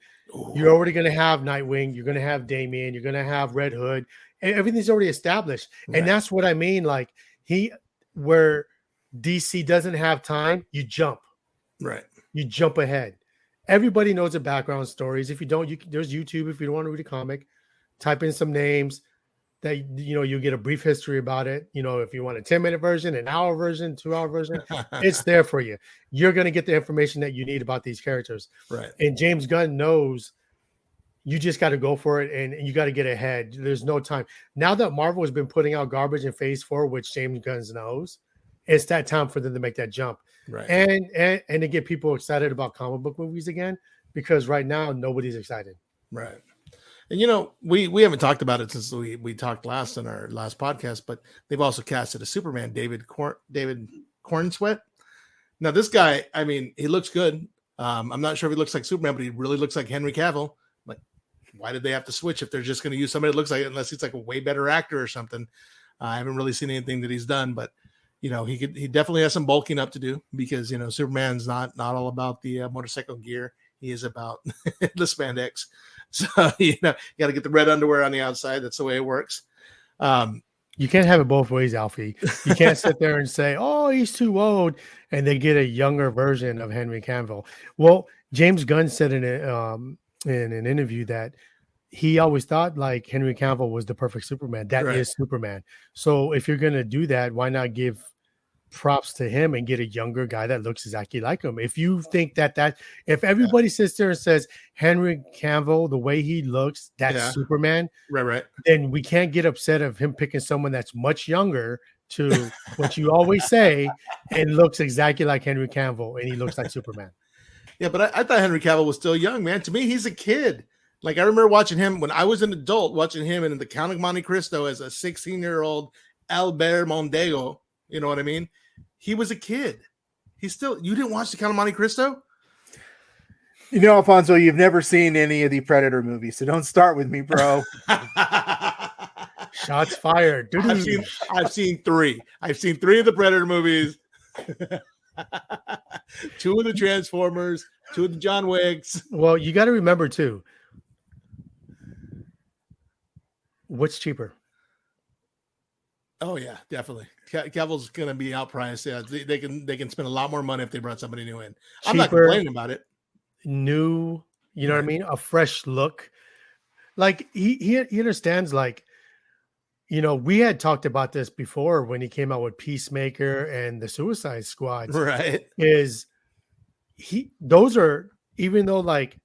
you're already going to have Nightwing. You're going to have Damian. You're going to have Red Hood. And everything's already established. Right. And that's what I mean. Like where DC doesn't have time, you jump. Right. You jump ahead. Everybody knows the background stories. If you don't, there's YouTube. If you don't want to read a comic, type in some names. That you get a brief history about it. If you want a 10-minute version, an hour version, 2-hour version, it's there for you. You're going to get the information that you need about these characters. Right. And James Gunn knows you just got to go for it and you got to get ahead. There's no time. Now that Marvel has been putting out garbage in Phase 4, which James Gunn knows, it's that time for them to make that jump. Right. And to get people excited about comic book movies again, because right now nobody's excited. Right. And we haven't talked about it since we talked last in our last podcast, but they've also casted a Superman, David Cornsweet. Now this guy, I mean, he looks good. I'm not sure if he looks like Superman, but he really looks like Henry Cavill. Like, why did they have to switch if they're just going to use somebody that looks like it, unless he's like a way better actor or something? I haven't really seen anything that he's done, but he definitely has some bulking up to do because Superman's not all about the motorcycle gear. He is about the spandex. So, you got to get the red underwear on the outside. That's the way it works. You can't have it both ways, Alfie. You can't sit there and say, oh, he's too old, and they get a younger version of Henry Cavill. Well, James Gunn said in an interview that he always thought like Henry Cavill was the perfect Superman. That is Superman. So if you're going to do that, why not give props to him and get a younger guy that looks exactly like him? If you think if everybody sits there and says Henry Cavill, the way he looks, that's Superman, right, then we can't get upset of him picking someone that's much younger to what you always say and looks exactly like Henry Cavill and he looks like Superman. Yeah, but I thought Henry Cavill was still young, man. To me, he's a kid. Like I remember watching him when I was an adult, watching him in The Count of Monte Cristo as a 16-year-old Albert Mondego. You know what I mean? He was a kid. You didn't watch The Count of Monte Cristo? Alfonso, you've never seen any of the Predator movies, so don't start with me, bro. Shots fired. I've seen 3. I've seen 3 of the Predator movies. 2 of the Transformers, 2 of the John Wicks. Well, you got to remember too. What's cheaper? Oh yeah, definitely. Cavill's going to be outpriced. Yeah, they can spend a lot more money if they brought somebody new in. I'm not complaining about it. New, you know what I mean? A fresh look. Like he understands. Like, we had talked about this before when he came out with Peacemaker and the Suicide Squad. Right? Those are, even though like,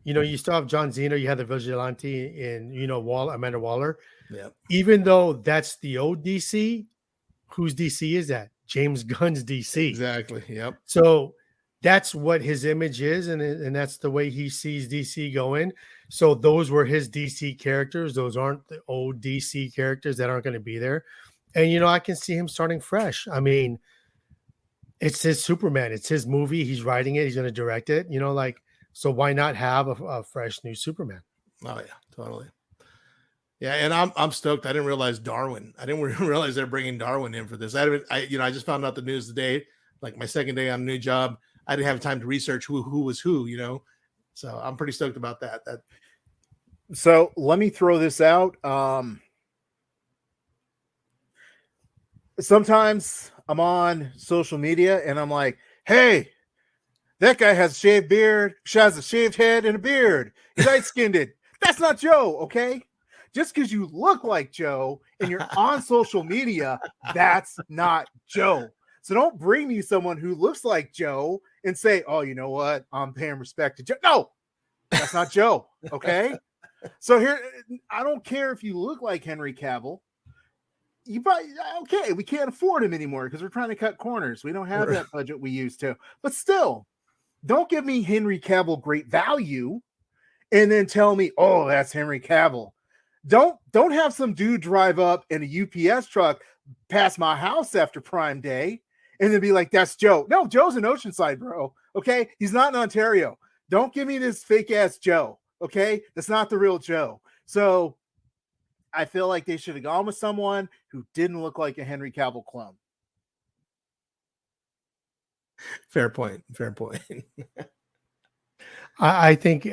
you still have John Cena, you have the Vigilante, and Amanda Waller. Yeah. Even though that's the old DC, whose DC is that? James Gunn's DC. Exactly. Yep. So that's what his image is, and that's the way he sees DC going. So those were his DC characters. Those aren't the old DC characters that aren't going to be there. And I can see him starting fresh. I mean, it's his Superman. It's his movie. He's writing it. He's going to direct it. So why not have a fresh new Superman? Oh yeah, totally. Yeah, and I'm stoked. I didn't realize Darwin. I didn't realize they're bringing Darwin in for this. I just found out the news today, like my second day on a new job. I didn't have time to research who was who. So I'm pretty stoked about that. So let me throw this out. Sometimes I'm on social media and I'm like, hey, that guy has a shaved beard, has a shaved head and a beard. He's light-skinned. That's not Joe, okay? Just because you look like Joe and you're on social media, that's not Joe. So don't bring me someone who looks like Joe and say, oh, you know what? I'm paying respect to Joe. No, that's not Joe, okay? So here, I don't care if you look like Henry Cavill. okay, we can't afford him anymore because we're trying to cut corners. We don't have that budget we used to. But still, don't give me Henry Cavill great value and then tell me, oh, that's Henry Cavill. Don't have some dude drive up in a UPS truck past my house after Prime Day and then be like, that's Joe. No, Joe's in Oceanside, bro. Okay, he's not in Ontario. Don't give me this fake ass Joe. Okay, that's not the real Joe. So I feel like they should have gone with someone who didn't look like a Henry Cavill clone. Fair point. Fair point. I think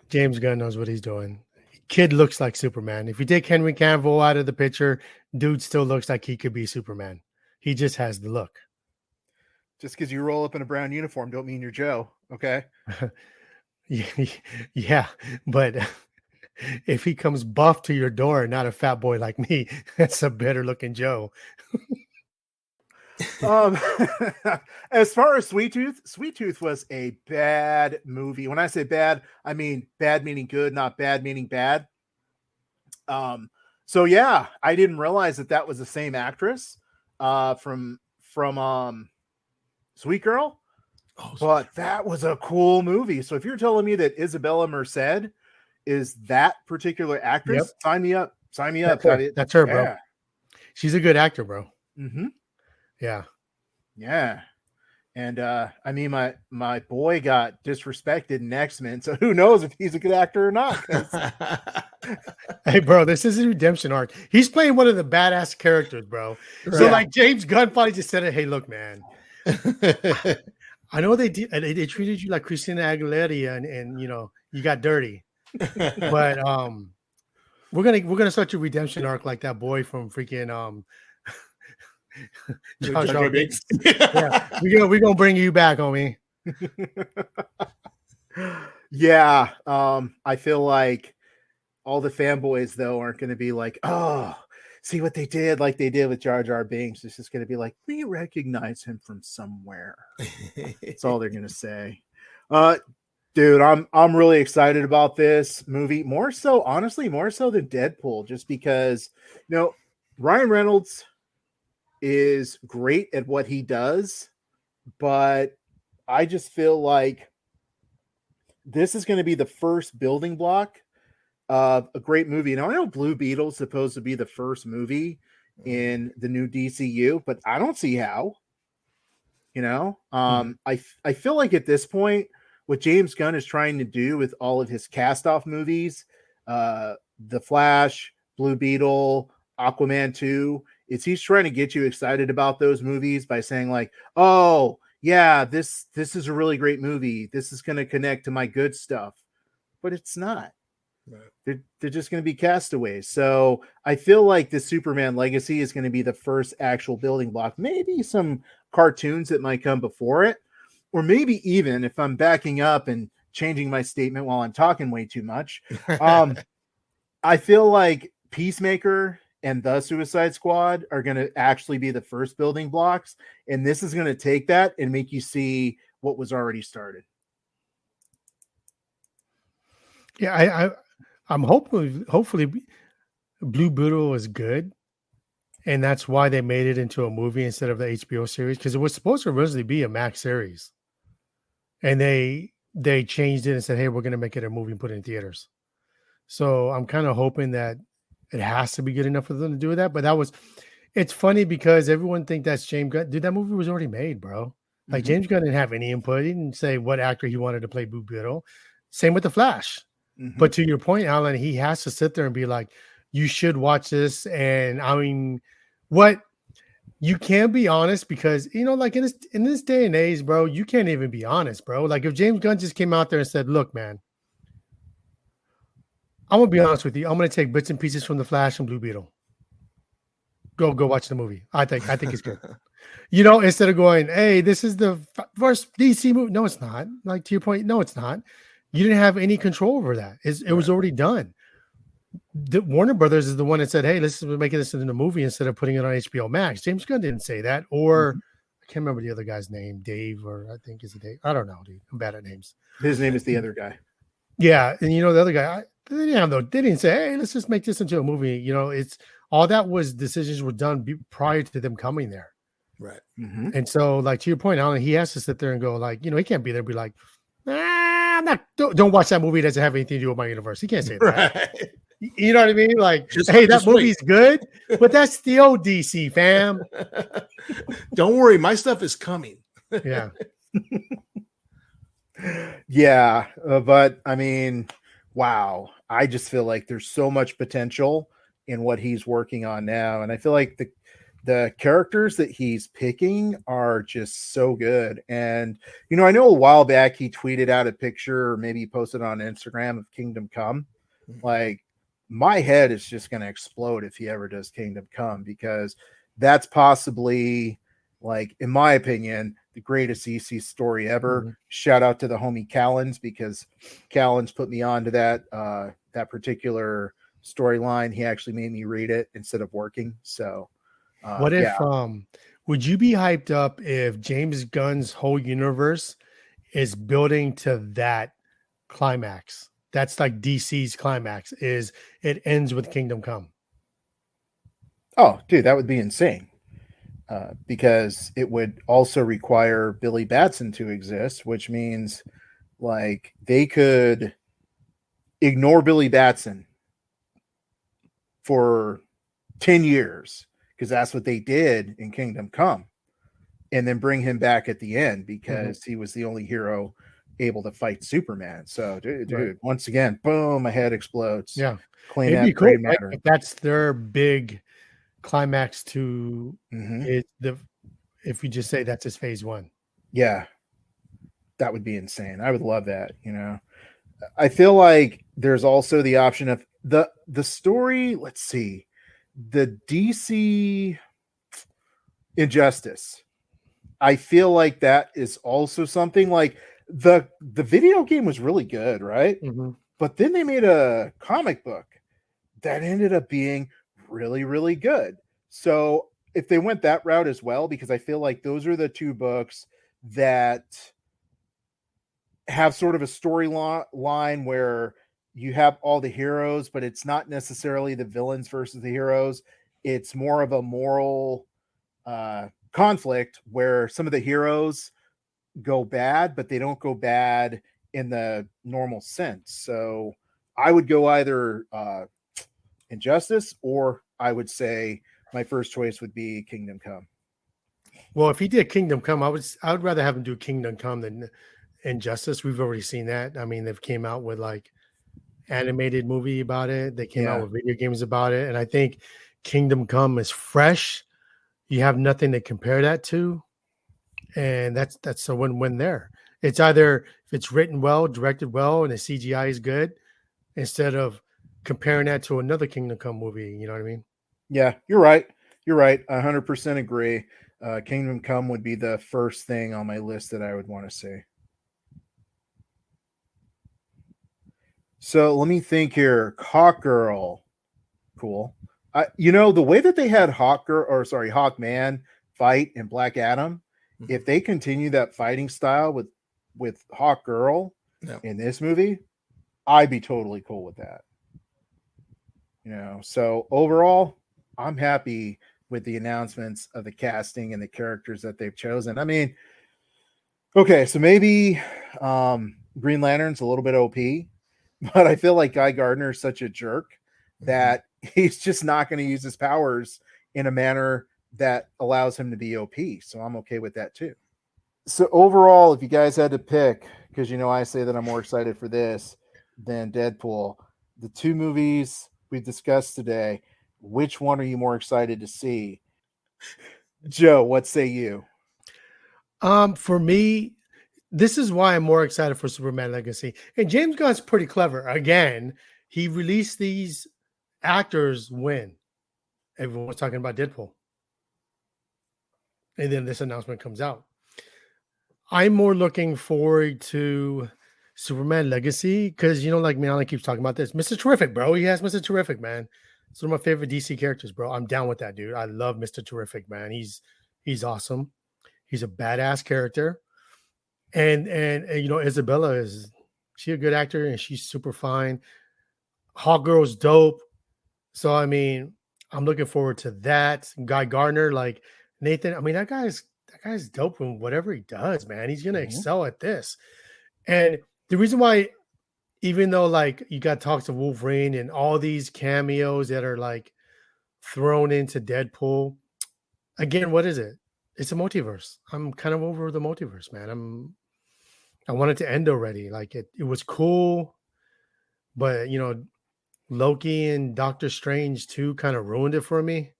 James Gunn knows what he's doing. Kid looks like Superman. If you take Henry Cavill out of the picture, dude still looks like he could be Superman. He just has the look. Just because you roll up in a brown uniform don't mean you're Joe, okay? Yeah, but if he comes buff to your door, not a fat boy like me, that's a better looking Joe. As far as Sweet Tooth was a bad movie. When I say bad, I mean bad meaning good, not bad meaning bad. So yeah, I didn't realize that was the same actress from Sweet Girl. But that was a cool movie. So if you're telling me that Isabella Merced is that particular actress, sign me up. Sign me up. That's her, bro. She's a good actor, bro. Mm-hmm. Yeah. Yeah. And I mean, my boy got disrespected in X-Men, so who knows if he's a good actor or not. Hey, bro, this is a redemption arc. He's playing one of the badass characters, bro. So, like, James Gunn finally just said it. Hey, look, man. I know they treated you like Christina Aguilera, and you know you got dirty, but we're gonna start your redemption arc like that boy from freaking Josh Biggs. Yeah, we're gonna bring you back, homie. Yeah, I feel like all the fanboys though aren't going to be like, oh, see what they did, like they did with Jar Jar Binks. It's just going to be like, we recognize him from somewhere. That's all they're going to say. Dude, I'm really excited about this movie. More so than Deadpool, just because, you know, Ryan Reynolds is great at what he does, but I just feel like this is going to be the first building block of a great movie. Now, I know Blue Beetle's supposed to be the first movie in the new DCU, but I don't see how. You know, I feel like at this point, what James Gunn is trying to do with all of his cast-off movies, The Flash, Blue Beetle, Aquaman 2, is he's trying to get you excited about those movies by saying like, oh, yeah, this is a really great movie. This is going to connect to my good stuff. But it's not. Right. They're just going to be castaways. So I feel like the Superman legacy is going to be the first actual building block. Maybe some cartoons that might come before it. Or maybe even if I'm backing up and changing my statement while I'm talking way too much. I feel like Peacemaker and the Suicide Squad are going to actually be the first building blocks. And this is going to take that and make you see what was already started. Yeah, I'm hopefully Blue Beetle is good. And that's why they made it into a movie instead of the HBO series, because it was supposed to originally be a Max series. And they changed it and said, hey, we're going to make it a movie and put it in theaters. So I'm kind of hoping that it has to be good enough for them to do that. But it's funny because everyone think that's James Gunn. Dude, that movie was already made, bro. Like James Gunn didn't have any input. He didn't say what actor he wanted to play Blue Beetle. Same with The Flash. But to your point, Alan, he has to sit there and be like, you should watch this. And I mean, what you can't be honest because, you know, like in this day and age, bro, you can't even be honest, bro. Like if James Gunn just came out there and said, look, man, I'm going to be honest with you. I'm going to take bits and pieces from The Flash and Blue Beetle. Go watch the movie. I think it's good. You know, instead of going, hey, this is the first DC movie. No, it's not. Like to your point, no, it's not. You didn't have any control over that. It was already done. The Warner Brothers is the one that said, hey, let's make this into a movie instead of putting it on HBO Max. James Gunn didn't say that. Or I can't remember the other guy's name, Dave, or I think is it Dave. I don't know, dude. I'm bad at names. His name is the other guy. Yeah. And you know, the other guy, They didn't say, hey, let's just make this into a movie. You know, it's all that was decisions were done prior to them coming there. Right. Mhm. And so, like, to your point, Alan, he has to sit there and go, like, you know, he can't be there and be like, I'm not, don't watch that movie. It doesn't have anything to do with my universe. He can't say that. Right. You know what I mean? Like, Just- hey, that just wait. movie's good, but that's still DC, fam. Don't worry, my stuff is coming. Yeah. Yeah, but I mean, wow. I just feel like there's so much potential in what he's working on now, and I feel like the characters that he's picking are just so good. And you know, I know a while back he tweeted out a picture, or maybe he posted on Instagram of Kingdom Come. Like, my head is just going to explode if he ever does Kingdom Come, because that's possibly, like, in my opinion, the greatest EC story ever. Mm-hmm. Shout out to the homie Callens, because Callens put me on to that particular storyline. He actually made me read it instead of working. So What if would you be hyped up if James Gunn's whole universe is building to that climax? That's like DC's climax, is it ends with Kingdom Come. Oh, dude, that would be insane. Because it would also require Billy Batson to exist, which means, like, they could ignore Billy Batson for 10 years, because that's what they did in Kingdom Come, and then bring him back at the end because he was the only hero able to fight Superman. So, dude, Right. once again, boom, my head explodes. Yeah. Clean It'd that be cool, gray right? matter. If that's their big climax to Mhm. it, if we just say that's his phase one. Yeah, that would be insane. I would love that. You know, I feel like there's also the option of the story. Let's see, the DC Injustice. I feel like that is also something, like, the video game was really good, right? Mm-hmm. But then they made a comic book that ended up being really, really good. So if they went that route as well, because I feel like those are the two books that have sort of a storyline where you have all the heroes, but it's not necessarily the villains versus the heroes. It's more of a moral conflict where some of the heroes go bad, but they don't go bad in the normal sense. So I would go either Injustice, or I would say my first choice would be Kingdom Come. Well, if he did Kingdom Come, I would rather have him do Kingdom Come than Injustice. We've already seen that. I mean, they've came out with like animated movie about it. They came out with video games about it, and I think Kingdom Come is fresh. You have nothing to compare that to, and that's a win-win there. It's either if it's written well, directed well, and the CGI is good, instead of comparing that to another Kingdom Come movie. You know what I mean? Yeah, you're right. You're right. 100% agree. Kingdom Come would be the first thing on my list that I would want to see. So let me think here. Hawkgirl. Cool. You know, the way that they had Hawkman fight in Black Adam, if they continue that fighting style with Hawkgirl in this movie, I'd be totally cool with that. You know, so overall, I'm happy with the announcements of the casting and the characters that they've chosen. I mean, okay, so maybe Green Lantern's a little bit OP, but I feel like Guy Gardner is such a jerk that he's just not going to use his powers in a manner that allows him to be OP. So I'm okay with that too. So overall, if you guys had to pick, because you know I say that I'm more excited for this than Deadpool, the two movies we discussed today, which one are you more excited to see? Joe, what say you? For me, this is why I'm more excited for Superman Legacy. And James Gunn's pretty clever. Again, he released these actors when everyone was talking about Deadpool. And then this announcement comes out. I'm more looking forward to Superman Legacy because, you know, like Miana keeps talking about this. Mr. Terrific, bro. He has Mr. Terrific, man. It's one of my favorite DC characters, bro. I'm down with that, dude. I love Mr. Terrific, man. He's awesome. He's a badass character. And you know, Isabella she a good actor and she's super fine. Hawkgirl's dope. So I mean, I'm looking forward to that. Guy Gardner, like Nathan. I mean, that guy's dope in whatever he does, man. He's gonna excel at this. And the reason why, even though like you got talks of Wolverine and all these cameos that are like thrown into Deadpool, again, what is it? It's a multiverse. I'm kind of over the multiverse, man. I want it to end already. Like it was cool, but Loki and Doctor Strange too kind of ruined it for me.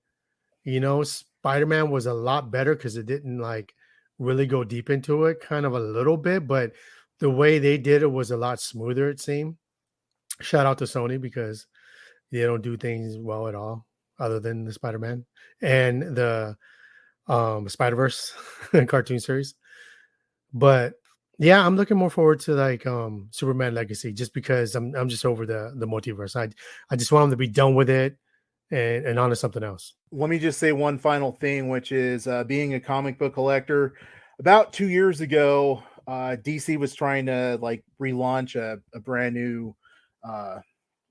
Spider-Man was a lot better because it didn't like really go deep into it, kind of a little bit, but the way they did it was a lot smoother, it seemed. Shout out to Sony because they don't do things well at all, other than the Spider-Man and the Spider-Verse cartoon series. But yeah, I'm looking more forward to like Superman Legacy just because I'm just over the multiverse. I just want them to be done with it and on to something else. Let me just say one final thing, which is being a comic book collector. About 2 years ago, DC was trying to like relaunch a brand new,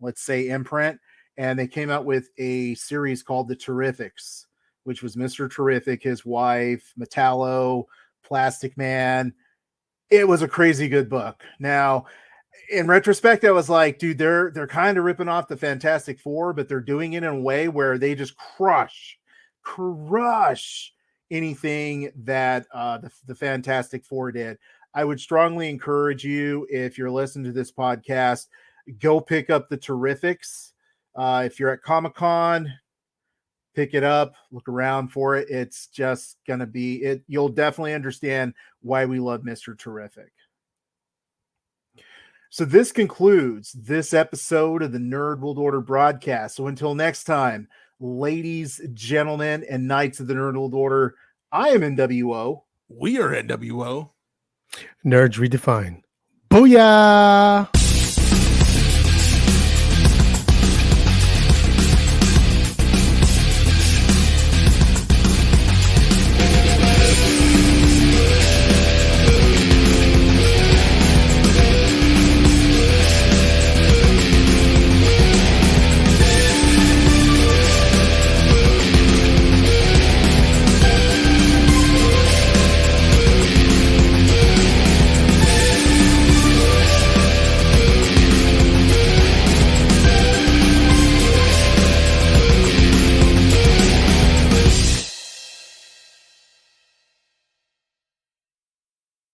let's say, imprint, and they came out with a series called The Terrifics, which was Mr. Terrific, his wife, Metallo, Plastic Man. It was a crazy good book. Now, in retrospect, I was like, dude, they're kind of ripping off the Fantastic Four, but they're doing it in a way where they just crush anything that the Fantastic Four did. I would strongly encourage you, if you're listening to this podcast, go pick up The Terrifics. If you're at Comic-Con, pick it up, look around for it. It's just going to be it. You'll definitely understand why we love Mr. Terrific. So this concludes this episode of the Nerd World Order broadcast. So until next time, ladies, gentlemen, and knights of the Nerd World Order, I am NWO. We are NWO. Nerds Redefined. Booyah!